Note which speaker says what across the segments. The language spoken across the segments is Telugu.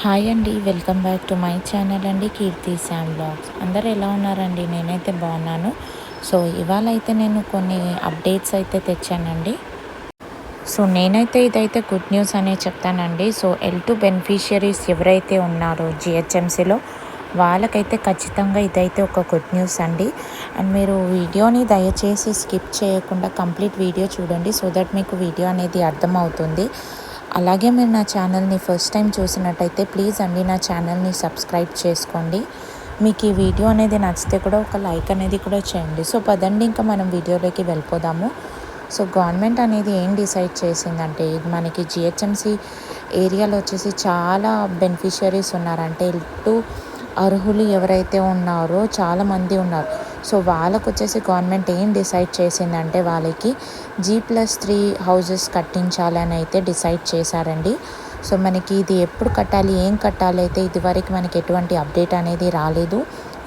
Speaker 1: హాయ్ అండి, welcome back to my channel అండి, కీర్తి శామ్ బ్లాగ్స్. అందరూ ఎలా ఉన్నారండి? నేనైతే బాగున్నాను. సో ఇవాళ అయితే నేను కొన్ని అప్డేట్స్ అయితే తెచ్చానండి. సో నేనైతే ఇదైతే గుడ్ న్యూస్ అనే చెప్తానండి. సో L2 బెనిఫిషియరీస్ ఎవరైతే ఉన్నారో జిహెచ్ఎంసీలో వాళ్ళకైతే ఖచ్చితంగా ఇదైతే ఒక గుడ్ న్యూస్ అండి. అండ్ మీరు వీడియోని దయచేసి స్కిప్ చేయకుండా కంప్లీట్ వీడియో చూడండి, సో దట్ మీకు వీడియో అనేది అర్థమవుతుంది. అలాగే మీరు నా ఛానల్ని ఫస్ట్ టైం చూసినట్టయితే ప్లీజ్ అండి నా ఛానల్ని సబ్స్క్రైబ్ చేసుకోండి. మీకు ఈ వీడియో అనేది నచ్చితే కూడా ఒక లైక్ అనేది కూడా చేయండి. సో పదండి ఇంకా మనం వీడియోలోకి వెళ్ళిపోదాము. సో గవర్నమెంట్ అనేది ఏం డిసైడ్ చేసిందంటే, మనకి జిహెచ్ఎంసీ ఏరియాలో వచ్చేసి చాలా బెనిఫిషియరీస్ ఉన్నారంటే L2 అర్హులు ఎవరైతే ఉన్నారో చాలామంది ఉన్నారు. సో వాళ్ళకు వచ్చేసి గవర్నమెంట్ ఏం డిసైడ్ చేసిందంటే వాళ్ళకి G+3 హౌజెస్ కట్టించాలని అయితే డిసైడ్ చేశారండి. సో మనకి ఇది ఎప్పుడు కట్టాలి, ఏం కట్టాలి అయితే ఇదివరకు మనకి ఎటువంటి అప్డేట్ అనేది రాలేదు.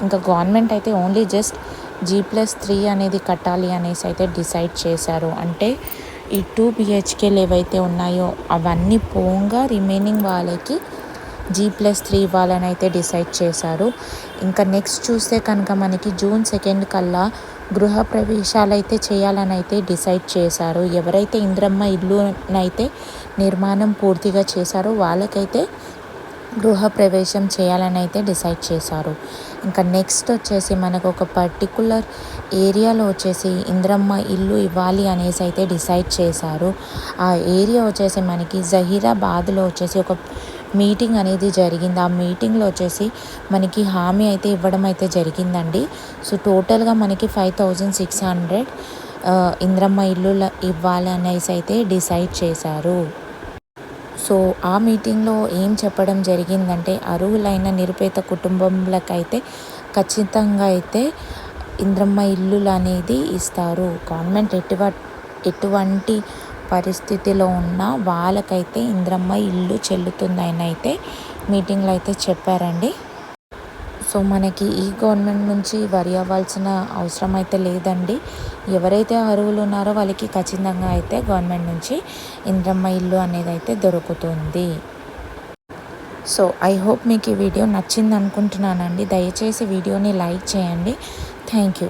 Speaker 1: ఇంకా గవర్నమెంట్ అయితే ఓన్లీ జస్ట్ G+3 అనేది కట్టాలి అనేసి అయితే డిసైడ్ చేశారు. అంటే ఈ 2 BHKలు ఏవైతే ఉన్నాయో అవన్నీ పోగా రిమైనింగ్ వాళ్ళకి G+3 ఇవ్వాలని అయితే డిసైడ్ చేశారు. ఇంకా నెక్స్ట్ చూస్తే కనుక మనకి June 2 కల్లా గృహప్రవేశాలు అయితే చేయాలని అయితే డిసైడ్ చేశారు. ఎవరైతే ఇంద్రమ్మ ఇల్లునైతే నిర్మాణం పూర్తిగా చేశారో వాళ్ళకైతే గృహప్రవేశం చేయాలని అయితే డిసైడ్ చేశారు. ఇంకా నెక్స్ట్ వచ్చేసి మనకు ఒక పర్టికులర్ ఏరియాలో వచ్చేసి ఇంద్రమ్మ ఇల్లు ఇవ్వాలి అనేసి అయితే డిసైడ్ చేశారు. ఆ ఏరియా వచ్చేసి మనకి జహీరాబాద్లో వచ్చేసి ఒక మీటింగ్ అనేది జరిగింది. ఆ మీటింగ్లో వచ్చేసి మనకి హామీ అయితే ఇవ్వడం అయితే జరిగిందండి. సో టోటల్గా మనకి 5600 ఇంద్రమ్మ ఇల్లు ఇవ్వాలనేసి అయితే డిసైడ్ చేశారు. సో ఆ మీటింగ్లో ఏం చెప్పడం జరిగిందంటే, అర్హులైన నిరుపేద కుటుంబాలకైతే ఖచ్చితంగా అయితే ఇంద్రమ్మ ఇల్లులు అనేది ఇస్తారు. గవర్నమెంట్ ఎటువంటి పరిస్థితిలో ఉన్న వాళ్ళకైతే ఇంద్రమ్మ ఇల్లు చెల్లుతుందని అయితే మీటింగ్లో అయితే చెప్పారండి. సో మనకి ఈ గవర్నమెంట్ నుంచి వరి అవ్వాల్సిన అవసరం అయితే లేదండి. ఎవరైతే అర్హులు ఉన్నారో వాళ్ళకి ఖచ్చితంగా అయితే గవర్నమెంట్ నుంచి ఇంద్రమ్మ ఇల్లు అనేది అయితే దొరుకుతుంది. సో ఐ హోప్ మీకు ఈ వీడియో నచ్చింది అనుకుంటున్నానండి. దయచేసి వీడియోని లైక్ చేయండి. Thank you.